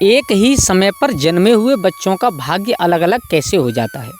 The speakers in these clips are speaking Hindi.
एक ही समय पर जन्मे हुए बच्चों का भाग्य अलग अलग कैसे हो जाता है।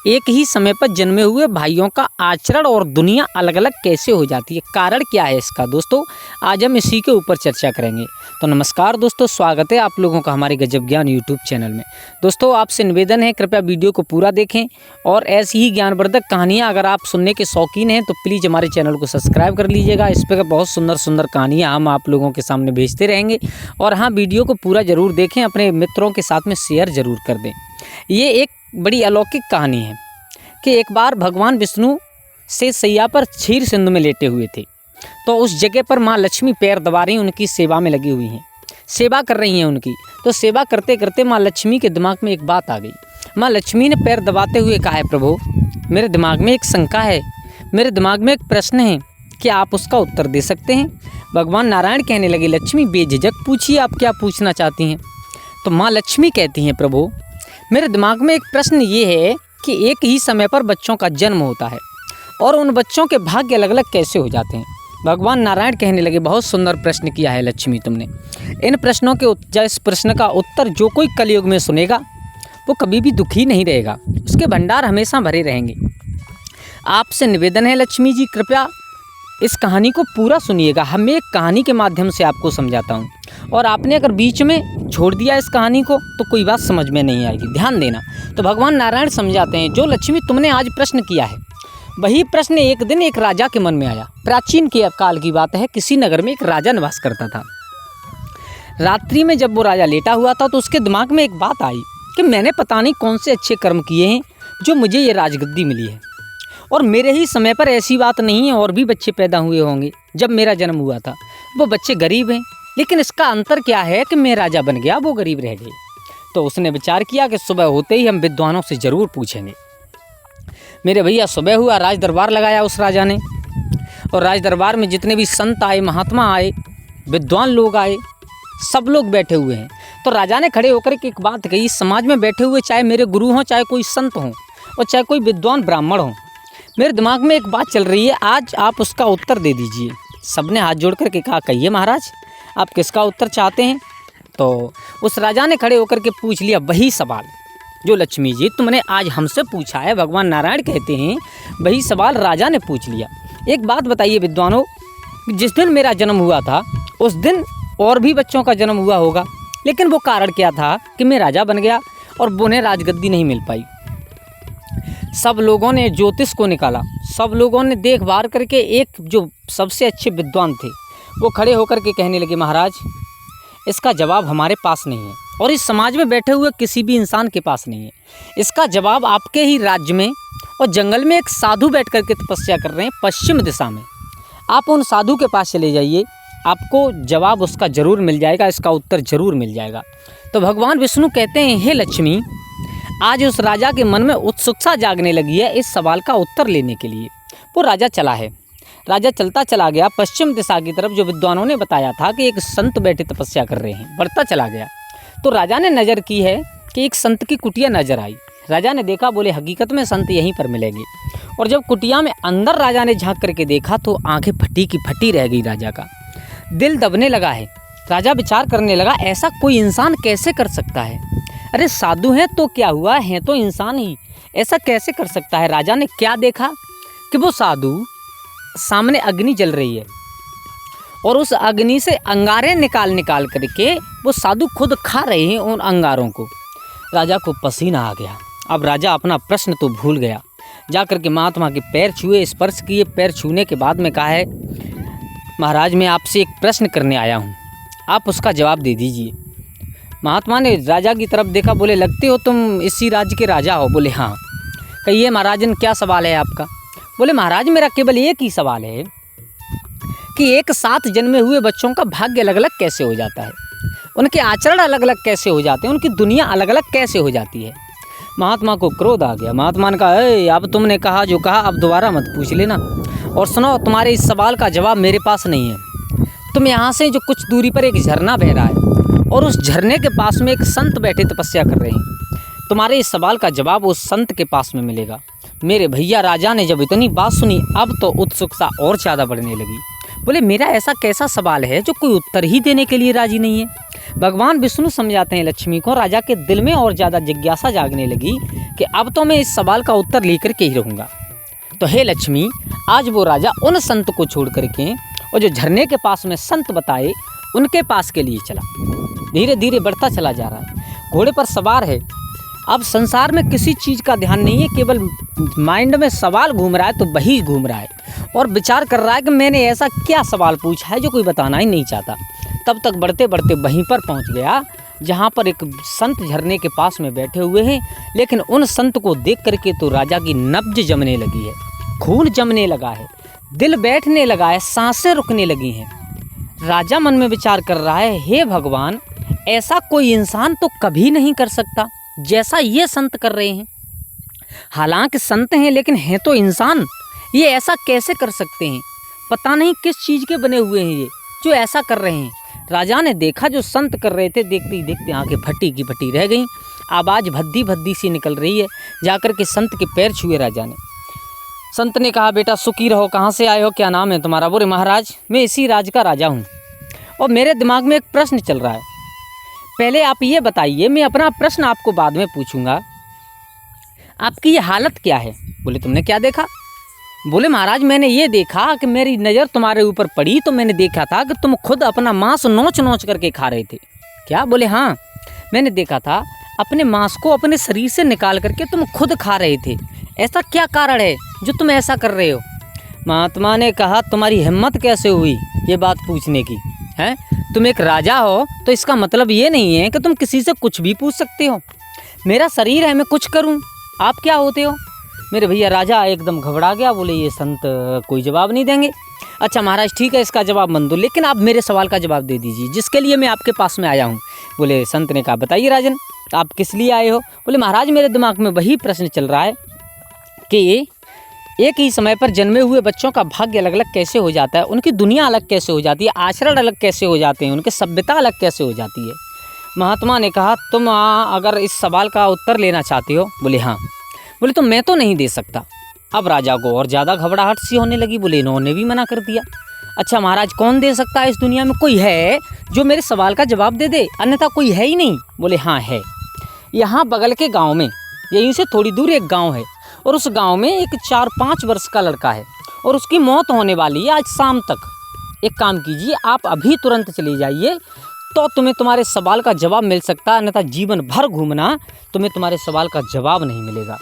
एक ही समय पर जन्मे हुए भाइयों का आचरण और दुनिया अलग अलग कैसे हो जाती है, कारण क्या है इसका दोस्तों, आज हम इसी के ऊपर चर्चा करेंगे। तो नमस्कार दोस्तों, स्वागत है आप लोगों का हमारे गजब ज्ञान यूट्यूब चैनल में। दोस्तों आपसे निवेदन है, कृपया वीडियो को पूरा देखें और ऐसी ही ज्ञानवर्धक कहानियाँ अगर आप सुनने के शौकीन हैं तो प्लीज़ हमारे चैनल को सब्सक्राइब कर लीजिएगा। इस पर बहुत सुंदर सुंदर कहानियाँ हम आप लोगों के सामने भेजते रहेंगे। और हाँ, वीडियो को पूरा ज़रूर देखें, अपने मित्रों के साथ में शेयर ज़रूर कर दें। ये एक बड़ी अलौकिक कहानी है कि एक बार भगवान विष्णु से सैया पर क्षीर सिंधु में लेटे हुए थे। तो उस जगह पर माँ लक्ष्मी पैर दबा रही, उनकी सेवा में लगी हुई हैं, सेवा कर रही हैं उनकी। तो सेवा करते करते माँ लक्ष्मी के दिमाग में एक बात आ गई। माँ लक्ष्मी ने पैर दबाते हुए कहा, है प्रभु मेरे दिमाग में एक शंका है, मेरे दिमाग में एक प्रश्न है, क्या आप उसका उत्तर दे सकते हैं। भगवान नारायण कहने लगे, लक्ष्मी बेझिझक पूछिए, आप क्या पूछना चाहती हैं। तो माँ लक्ष्मी कहती हैं, प्रभु मेरे दिमाग में एक प्रश्न ये है कि एक ही समय पर बच्चों का जन्म होता है और उन बच्चों के भाग्य अलग अलग कैसे हो जाते हैं। भगवान नारायण कहने लगे, बहुत सुंदर प्रश्न किया है लक्ष्मी तुमने। इन प्रश्नों के इस प्रश्न का उत्तर जो कोई कलयुग में सुनेगा वो कभी भी दुखी नहीं रहेगा, उसके भंडार हमेशा भरे रहेंगे। आपसे निवेदन है लक्ष्मी जी, कृपया इस कहानी को पूरा सुनिएगा। हम एक कहानी के माध्यम से आपको समझाता हूँ और आपने अगर बीच में छोड़ दिया इस कहानी को तो कोई बात समझ में नहीं आएगी, ध्यान देना। तो भगवान नारायण समझाते हैं, जो लक्ष्मी तुमने आज प्रश्न किया है वही प्रश्न एक दिन एक राजा के मन में आया। प्राचीन के काल की बात है, किसी नगर में एक राजा निवास करता था। रात्रि में जब वो राजा लेटा हुआ था तो उसके दिमाग में एक बात आई कि मैंने पता नहीं कौन से अच्छे कर्म किए हैं जो मुझे ये राजगद्दी मिली है, और मेरे ही समय पर ऐसी बात नहीं है और भी बच्चे पैदा हुए होंगे। जब मेरा जन्म हुआ था वो बच्चे गरीब हैं, लेकिन इसका अंतर क्या है कि मैं राजा बन गया, वो गरीब रह गए। तो उसने विचार किया कि सुबह होते ही हम विद्वानों से ज़रूर पूछेंगे। मेरे भैया सुबह हुआ, राज दरबार लगाया उस राजा ने, और राज दरबार में जितने भी संत आए, महात्मा आए, विद्वान लोग आए, सब लोग बैठे हुए हैं। तो राजा ने खड़े होकर के एक बात कही, समाज में बैठे हुए चाहे मेरे गुरु हों, चाहे कोई संत हों और चाहे कोई विद्वान ब्राह्मण हों, मेरे दिमाग में एक बात चल रही है, आज आप उसका उत्तर दे दीजिए। सबने हाथ जोड़ कर के कहा, कहिए महाराज आप किसका उत्तर चाहते हैं। तो उस राजा ने खड़े होकर के पूछ लिया वही सवाल जो लक्ष्मी जी तुमने आज हमसे पूछा है। भगवान नारायण कहते हैं वही सवाल राजा ने पूछ लिया। एक बात बताइए विद्वानों, जिस दिन मेरा जन्म हुआ था उस दिन और भी बच्चों का जन्म हुआ होगा, लेकिन वो कारण क्या था कि मैं राजा बन गया और उन्हें राजगद्दी नहीं मिल पाई। सब लोगों ने ज्योतिष को निकाला, सब लोगों ने देख भाल करके एक जो सबसे अच्छे विद्वान थे वो खड़े होकर के कहने लगे, महाराज इसका जवाब हमारे पास नहीं है और इस समाज में बैठे हुए किसी भी इंसान के पास नहीं है। इसका जवाब आपके ही राज्य में और जंगल में एक साधु बैठ करके तपस्या कर रहे हैं पश्चिम दिशा में। आप उन साधु के पास चले जाइए, आपको जवाब उसका ज़रूर मिल जाएगा, इसका उत्तर ज़रूर मिल जाएगा। तो भगवान विष्णु कहते हैं, हे लक्ष्मी आज उस राजा के मन में उत्सुकता जागने लगी है इस सवाल का उत्तर लेने के लिए। वो राजा चला है, राजा चलता चला गया पश्चिम दिशा की तरफ, जो विद्वानों ने बताया था कि एक संत बैठे तपस्या कर रहे हैं, बढ़ता चला गया। तो राजा ने नज़र की है कि एक संत की कुटिया नजर आई। राजा ने देखा, बोले हकीकत में संत यहीं पर मिलेंगे। और जब कुटिया में अंदर राजा ने झांक करके देखा तो आंखें फटी की फटी रह गई। राजा का दिल दबने लगा है। राजा विचार करने लगा, ऐसा कोई इंसान कैसे कर सकता है। अरे साधु हैं तो क्या हुआ, हैं तो इंसान ही, ऐसा कैसे कर सकता है। राजा ने क्या देखा कि वो साधु सामने अग्नि जल रही है और उस अग्नि से अंगारे निकाल करके वो साधु खुद खा रहे हैं उन अंगारों को। राजा को पसीना आ गया। अब राजा अपना प्रश्न तो भूल गया, जाकर के महात्मा के पैर छुए, स्पर्श किए। पैर छूने के बाद में कहा है, महाराज मैं आपसे एक प्रश्न करने आया हूँ, आप उसका जवाब दे दीजिए। महात्मा ने राजा की तरफ देखा, बोले लगते हो तुम इसी राज्य के राजा हो। बोले हाँ। कहिए महाराजन क्या सवाल है आपका। बोले महाराज मेरा केवल एक ही सवाल है कि एक साथ जन्मे हुए बच्चों का भाग्य अलग अलग कैसे हो जाता है, उनके आचरण अलग अलग कैसे हो जाते हैं, उनकी दुनिया अलग अलग कैसे हो जाती है। महात्मा को क्रोध आ गया। महात्मा ने कहा, अब तुमने कहा जो कहा, अब दोबारा मत पूछ लेना। और सुनो, तुम्हारे इस सवाल का जवाब मेरे पास नहीं है। तुम यहाँ से जो कुछ दूरी पर एक झरना बह रहा है और उस झरने के पास में एक संत बैठे तपस्या कर रहे हैं, तुम्हारे इस सवाल का जवाब उस संत के पास में मिलेगा। मेरे भैया राजा ने जब इतनी बात सुनी अब तो उत्सुकता और ज़्यादा बढ़ने लगी। बोले मेरा ऐसा कैसा सवाल है जो कोई उत्तर ही देने के लिए राजी नहीं है। भगवान विष्णु समझाते हैं लक्ष्मी को। राजा के दिल में और ज़्यादा जिज्ञासा जागने लगी कि अब तो मैं इस सवाल का उत्तर लेकर के ही रहूँगा। तो हे लक्ष्मी, आज वो राजा उन संत को छोड़ करके और जो झरने के पास में संत बताए उनके पास के लिए चला। धीरे धीरे बढ़ता चला जा रहा है, घोड़े पर सवार है। अब संसार में किसी चीज़ का ध्यान नहीं है, केवल माइंड में सवाल घूम रहा है, तो वही घूम रहा है और विचार कर रहा है कि मैंने ऐसा क्या सवाल पूछा है जो कोई बताना ही नहीं चाहता। तब तक बढ़ते बढ़ते वहीं पर पहुंच गया जहां पर एक संत झरने के पास में बैठे हुए हैं। लेकिन उन संत को देख करके तो राजा की नब्ज जमने लगी है, खून जमने लगा है, दिल बैठने लगा है, सांसें रुकने लगी हैं। राजा मन में विचार कर रहा है, हे भगवान, ऐसा कोई इंसान तो कभी नहीं कर सकता जैसा ये संत कर रहे हैं। हालांकि संत हैं लेकिन हैं तो इंसान, ये ऐसा कैसे कर सकते हैं? पता नहीं किस चीज़ के बने हुए हैं ये जो ऐसा कर रहे हैं। राजा ने देखा जो संत कर रहे थे, देखते ही देखते आंखें फटी की फटी रह गईं। आवाज़ भद्दी भद्दी सी निकल रही है। जाकर के संत के पैर छुए राजा ने। संत ने कहा, बेटा सुखी रहो, कहाँ से आए हो, क्या नाम है तुम्हारा? बोले महाराज, मैं इसी राज का राजा हूँ और मेरे दिमाग में एक प्रश्न चल रहा है। पहले आप ये बताइए, मैं अपना प्रश्न आपको बाद में पूछूंगा। आपकी ये हालत क्या है? बोले तुमने क्या देखा? बोले महाराज, मैंने ये देखा कि मेरी नज़र तुम्हारे ऊपर पड़ी तो मैंने देखा था कि तुम खुद अपना मांस नोच नोच करके खा रहे थे। क्या? बोले हाँ, मैंने देखा था अपने मांस को अपने शरीर से निकाल करके तुम खुद खा रहे थे। ऐसा क्या कारण है जो तुम ऐसा कर रहे हो? महात्मा ने कहा, तुम्हारी हिम्मत कैसे हुई ये बात पूछने की? है तुम एक राजा हो तो इसका मतलब ये नहीं है कि तुम किसी से कुछ भी पूछ सकते हो। मेरा शरीर है, मैं कुछ करूं, आप क्या होते हो? मेरे भैया राजा एकदम घबरा गया। बोले ये संत कोई जवाब नहीं देंगे। अच्छा महाराज ठीक है, इसका जवाब मत दो, लेकिन आप मेरे सवाल का जवाब दे दीजिए जिसके लिए मैं आपके पास में आया हूँ। बोले संत ने कहा, बताइए राजन, आप किस लिए आए हो? बोले महाराज, मेरे दिमाग में वही प्रश्न चल रहा है कि एक ही समय पर जन्मे हुए बच्चों का भाग्य अलग अलग कैसे हो जाता है, उनकी दुनिया अलग कैसे हो जाती है, आचरण अलग कैसे हो जाते हैं, उनकी सभ्यता अलग कैसे हो जाती है। महात्मा ने कहा, तुम अगर इस सवाल का उत्तर लेना चाहते हो? बोले हाँ। बोले तो मैं तो नहीं दे सकता। अब राजा को और ज़्यादा घबराहट सी होने लगी। बोले इन्होंने भी मना कर दिया। अच्छा महाराज, कौन दे सकता है? इस दुनिया में कोई है जो मेरे सवाल का जवाब दे दे? अन्यथा कोई है ही नहीं। बोले हाँ है, यहाँ बगल के गाँव में, यहीं से थोड़ी दूर एक गाँव है और उस गाँव में एक 4-5 वर्ष का लड़का है और उसकी मौत होने वाली है आज शाम तक। एक काम कीजिए, आप अभी तुरंत चले जाइए तो तुम्हें तुम्हारे सवाल का जवाब मिल सकता है, अन्यथा जीवन भर घूमना, तुम्हें तुम्हारे सवाल का जवाब नहीं मिलेगा।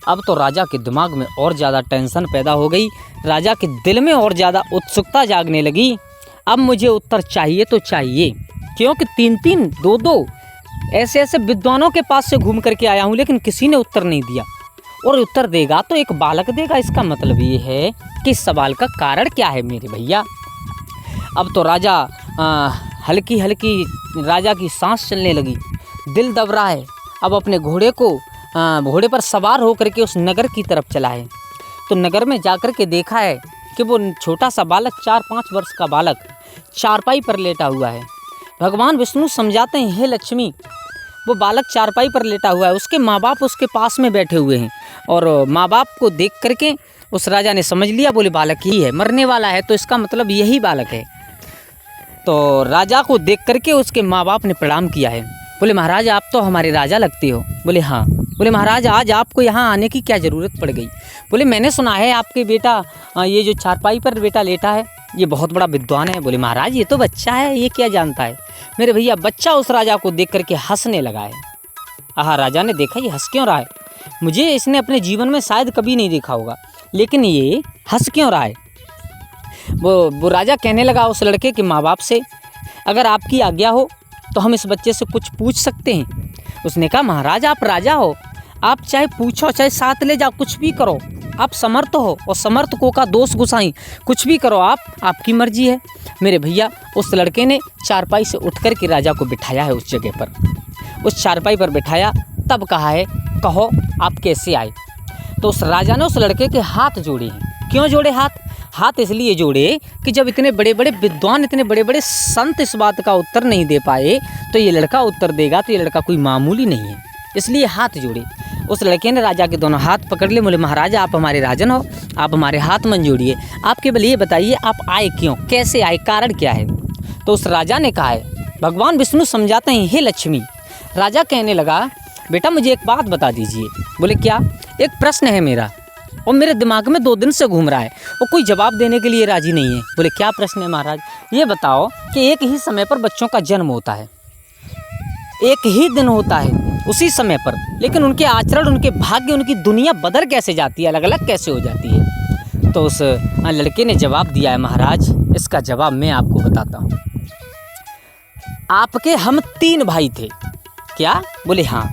अब तो राजा के दिमाग में और ज़्यादा टेंशन पैदा हो गई, राजा के दिल में और ज़्यादा उत्सुकता जागने लगी। अब मुझे उत्तर चाहिए तो चाहिए, क्योंकि 3-3, 2-2 ऐसे ऐसे विद्वानों के पास से घूम करके आया हूँ, लेकिन किसी ने उत्तर नहीं दिया। और उत्तर देगा तो एक बालक देगा। इसका मतलब ये है कि इस सवाल का कारण क्या है मेरे भैया। अब तो राजा हल्की हल्की राजा की सांस चलने लगी, दिल दब रहा है। अब अपने घोड़े पर सवार होकर के उस नगर की तरफ चला है। तो नगर में जाकर के देखा है कि वो छोटा सा बालक, 4-5 वर्ष का बालक चारपाई पर लेटा हुआ है। भगवान विष्णु समझाते हैं, हे लक्ष्मी, वो बालक चारपाई पर लेटा हुआ है, उसके माँ बाप उसके पास में बैठे हुए हैं। और माँ बाप को देख करके उस राजा ने समझ लिया, बोले बालक ही है, मरने वाला है, तो इसका मतलब यही बालक है। तो राजा को देख करके उसके माँ बाप ने प्रणाम किया है। बोले महाराज, आप तो हमारे राजा लगते हो। बोले हाँ। बोले महाराज, आज आपको यहाँ आने की क्या ज़रूरत पड़ गई? बोले मैंने सुना है आपके बेटा, ये जो चारपाई पर बेटा लेटा है, ये बहुत बड़ा विद्वान है। बोले महाराज, ये तो बच्चा है, ये क्या जानता है? मेरे भैया बच्चा उस राजा को देख करके हंसने लगा है। राजा ने देखा ये हंस क्यों रहा है, मुझे इसने अपने जीवन में शायद कभी नहीं देखा होगा, लेकिन ये हंस क्यों रहा है? वो राजा कहने लगा उस लड़के के माँ बाप से, अगर आपकी आज्ञा हो तो हम इस बच्चे से कुछ पूछ सकते हैं। उसने कहा महाराज, आप राजा हो, आप चाहे पूछो चाहे साथ ले जाओ, कुछ भी करो, आप समर्थ हो और समर्थकों का दोष गुसाई, कुछ भी करो आप, आपकी मर्जी है। मेरे भैया उस लड़के ने चारपाई से उठ कर के राजा को बिठाया है उस जगह पर, उस चारपाई पर बिठाया, तब कहा है कहो आप कैसे आए। तो उस राजा ने उस लड़के के हाथ जोड़े हैं। क्यों जोड़े हाथ? हाथ इसलिए जोड़े कि जब इतने बड़े बड़े विद्वान, इतने बड़े बड़े संत इस बात का उत्तर नहीं दे पाए तो ये लड़का उत्तर देगा, तो ये लड़का कोई मामूली नहीं है, इसलिए हाथ जोड़े। उस लड़के ने राजा के दोनों हाथ पकड़ लिए। बोले महाराज, आप हमारे राजन हो, आप हमारे हाथ मन जोड़िए, आप केवल ये बताइए आप आए क्यों, कैसे आए, कारण क्या है? तो उस राजा ने कहा है भगवान विष्णु समझाते हैं, हे लक्ष्मी। राजा कहने लगा, बेटा मुझे एक बात बता दीजिए। बोले क्या? एक प्रश्न है मेरा और मेरे दिमाग में 2 दिन से घूम रहा है और कोई जवाब देने के लिए राजी नहीं है। बोले क्या प्रश्न है महाराज? ये बताओ कि एक ही समय पर बच्चों का जन्म होता है, एक ही दिन होता है उसी समय पर, लेकिन उनके आचरण, उनके भाग्य, उनकी दुनिया बदल कैसे जाती है, अलग अलग कैसे हो जाती है? तो उस लड़के ने जवाब दिया है, महाराज इसका जवाब मैं आपको बताता हूँ। आपके हम 3 भाई थे। क्या? बोले हाँ।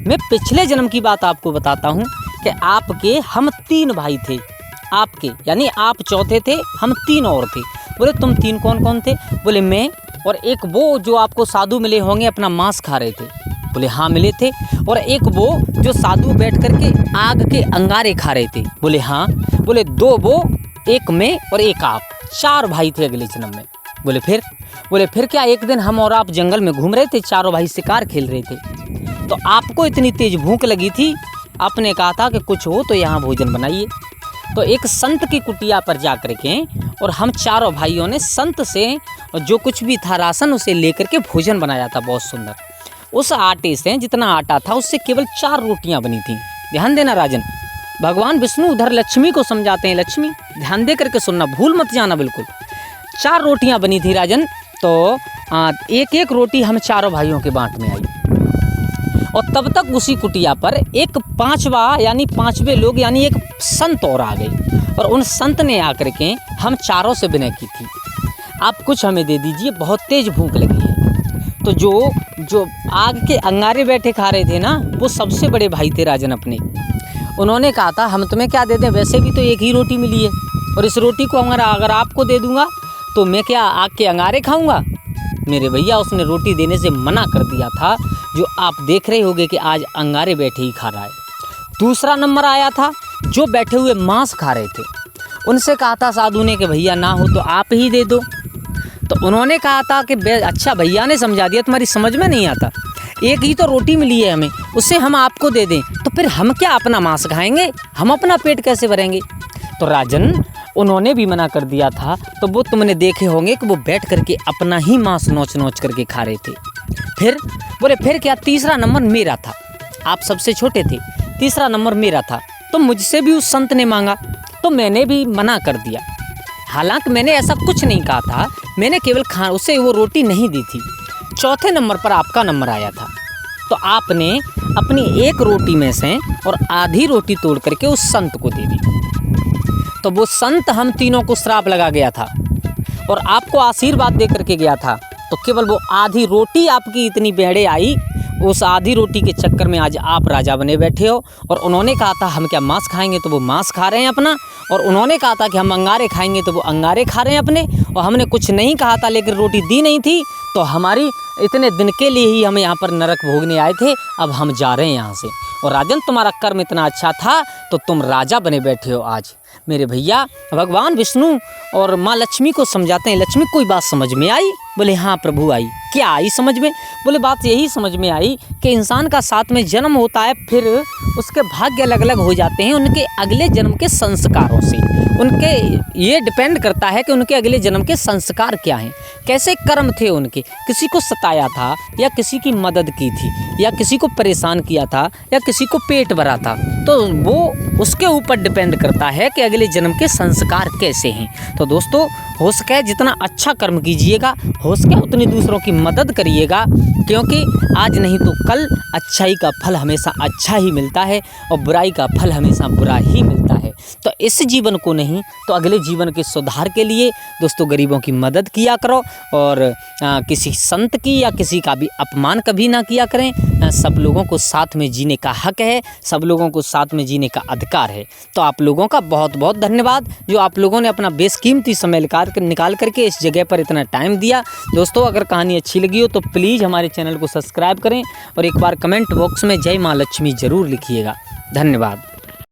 मैं पिछले जन्म की बात आपको बताता हूँ कि आपके हम 3 भाई थे। आपके यानी आप चौथे थे, हम 3 और थे। बोले तुम 3 कौन कौन थे? बोले मैं और एक वो जो आपको साधु मिले होंगे अपना मांस खा रहे थे। बोले हाँ मिले थे। और एक वो जो साधु बैठ करके आग के अंगारे खा रहे थे। बोले हाँ। बोले 2 वो, एक मैं और एक आप, 4 भाई थे अगले जन्म में। बोले फिर? बोले फिर क्या, एक दिन हम और आप जंगल में घूम रहे थे, चारों भाई शिकार खेल रहे थे, तो आपको इतनी तेज भूख लगी थी, आपने कहा था कि कुछ हो तो यहाँ भोजन बनाइए। तो एक संत की कुटिया पर जा कर के और हम चारों भाइयों ने संत से जो कुछ भी था राशन उसे लेकर के भोजन बनाया था, बहुत सुंदर। उस आटे से, जितना आटा था उससे केवल 4 रोटियां बनी थी। ध्यान देना राजन, भगवान विष्णु उधर लक्ष्मी को समझाते हैं, लक्ष्मी ध्यान दे करके सुनना, भूल मत जाना बिल्कुल। 4 रोटियां बनी थी राजन। तो एक एक रोटी हम चारों भाइयों के बाँट में आई और तब तक उसी कुटिया पर एक 5वें लोग यानी एक संत और आ गए और उन संत ने आकर के हम चारों से विनय की थी, आप कुछ हमें दे दीजिए, बहुत तेज भूख लगी है। तो जो आग के अंगारे बैठे खा रहे थे ना, वो सबसे बड़े भाई थे राजन अपने। उन्होंने कहा था हम तुम्हें क्या दे दें, वैसे भी तो एक ही रोटी मिली है और इस रोटी को अगर आपको दे दूंगा तो मैं क्या आग के अंगारे खाऊंगा? मेरे भैया उसने रोटी देने से मना कर दिया था, जो आप देख रहे होंगे कि आज अंगारे बैठे ही खा रहा है। दूसरा नंबर आया था जो बैठे हुए मांस खा रहे थे। उनसे कहा था साधु ने कि भैया ना हो तो आप ही दे दो। तो उन्होंने कहा था कि अच्छा भैया ने समझा दिया, तुम्हारी समझ में नहीं आता, एक ही तो रोटी मिली है हमें, उससे हम आपको दे दें तो फिर हम क्या अपना मांस खाएंगे, हम अपना पेट कैसे भरेंगे? तो राजन उन्होंने भी मना कर दिया था। तो वो तुमने देखे होंगे कि वो बैठ करके अपना ही मांस नोच नोच करके खा रहे थे। फिर बोले फिर क्या, तीसरा नंबर मेरा था, आप सबसे छोटे थे, तीसरा नंबर मेरा था। तो मुझसे भी उस संत ने मांगा तो मैंने भी मना कर दिया। हालांकि मैंने ऐसा कुछ नहीं कहा था, मैंने केवल उसे वो रोटी नहीं दी थी। चौथे नंबर पर आपका नंबर आया था, तो आपने अपनी एक रोटी में से और आधी रोटी तोड़ करके उस संत को दे दी। तो वो संत हम तीनों को श्राप लगा गया था और आपको आशीर्वाद दे करके गया था। तो केवल वो आधी रोटी आपकी इतनी बेड़े आई, उस आधी रोटी के चक्कर में आज आप राजा बने बैठे हो। और उन्होंने कहा था हम क्या मांस खाएंगे, तो वो मांस खा रहे हैं अपना। और उन्होंने कहा था कि हम अंगारे खाएंगे, तो वो अंगारे खा रहे हैं अपने। और हमने कुछ नहीं कहा था लेकिन रोटी दी नहीं थी, तो हमारी इतने दिन के लिए ही हम यहाँ पर नरक भोगने आए थे, अब हम जा रहे हैं यहाँ से। और राजन तुम्हारा कर्म इतना अच्छा था तो तुम राजा बने बैठे हो आज। मेरे भैया भगवान विष्णु और माँ लक्ष्मी को समझाते हैं, लक्ष्मी कोई बात समझ में आई? बोले हाँ प्रभु आई। क्या आई समझ में? बोले बात यही समझ में आई कि इंसान का साथ में जन्म होता है, फिर उसके भाग्य अलग अलग हो जाते हैं उनके अगले जन्म के संस्कारों से। उनके ये डिपेंड करता है कि उनके अगले जन्म के संस्कार क्या हैं, कैसे कर्म थे उनके, किसी को सताया था या किसी की मदद की थी या किसी को परेशान किया था या किसी को पेट भरा था, तो वो उसके ऊपर डिपेंड करता है कि अगले जन्म के संस्कार कैसे हैं। तो दोस्तों हो सके जितना अच्छा कर्म कीजिएगा, हो सके उतनी दूसरों की मदद करिएगा, क्योंकि आज नहीं तो कल अच्छाई का फल हमेशा अच्छा ही मिलता है और बुराई का फल हमेशा बुरा ही मिलता है। तो इस जीवन को नहीं तो अगले जीवन के सुधार के लिए दोस्तों गरीबों की मदद किया करो और किसी संत की या किसी का भी अपमान कभी ना किया करें। सब लोगों को साथ में जीने का हक है, सब लोगों को साथ में जीने का अधिकार है। तो आप लोगों का बहुत बहुत धन्यवाद जो आप लोगों ने अपना बेशकीमती समय निकाल करके इस जगह पर इतना टाइम दिया। दोस्तों अगर कहानी अच्छी लगी हो तो प्लीज़ हमारे चैनल को सब्सक्राइब करें और एक बार कमेंट बॉक्स में जय माँ लक्ष्मी ज़रूर लिखिएगा। धन्यवाद।